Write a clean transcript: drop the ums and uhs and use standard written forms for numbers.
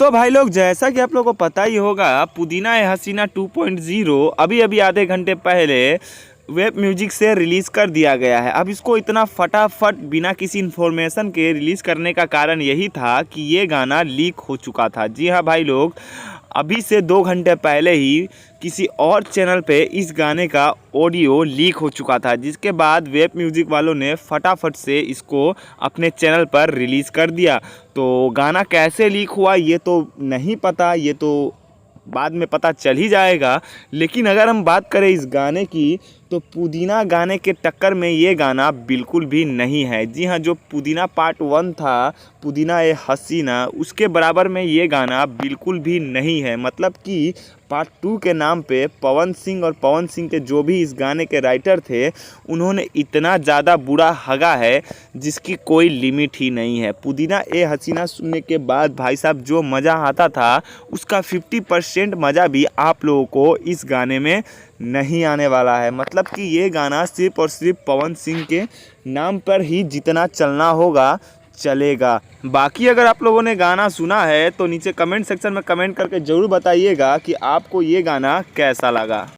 तो भाई लोग, जैसा कि आप लोगों को पता ही होगा, पुदीना है हसीना 2.0 अभी अभी आधे घंटे पहले वेब म्यूजिक से रिलीज़ कर दिया गया है। अब इसको इतना फटाफट बिना किसी इन्फॉर्मेशन के रिलीज़ करने का कारण यही था कि ये गाना लीक हो चुका था। जी हाँ भाई लोग, अभी से 2 घंटे पहले ही किसी और चैनल पे इस गाने का ऑडियो लीक हो चुका था, जिसके बाद वेब म्यूज़िक वालों ने फटाफट से इसको अपने चैनल पर रिलीज़ कर दिया। तो गाना कैसे लीक हुआ ये तो नहीं पता, ये तो बाद में पता चल ही जाएगा। लेकिन अगर हम बात करें इस गाने की, तो पुदीना गाने के टक्कर में ये गाना बिल्कुल भी नहीं है। जी हाँ, जो पुदीना पार्ट 1 था, पुदीना ए हसीना, उसके बराबर में ये गाना बिल्कुल भी नहीं है। मतलब कि पार्ट 2 के नाम पे पवन सिंह और पवन सिंह के जो भी इस गाने के राइटर थे, उन्होंने इतना ज़्यादा बुरा हगा है जिसकी कोई लिमिट ही नहीं है। पुदीना ए हसीना सुनने के बाद भाई साहब जो मज़ा आता था, उसका 50% मज़ा भी आप लोगों को इस गाने में नहीं आने वाला है। मतलब कि ये गाना सिर्फ़ और सिर्फ पवन सिंह के नाम पर ही जितना चलना होगा चलेगा। बाकी अगर आप लोगों ने गाना सुना है तो नीचे कमेंट सेक्शन में कमेंट करके ज़रूर बताइएगा कि आपको ये गाना कैसा लगा।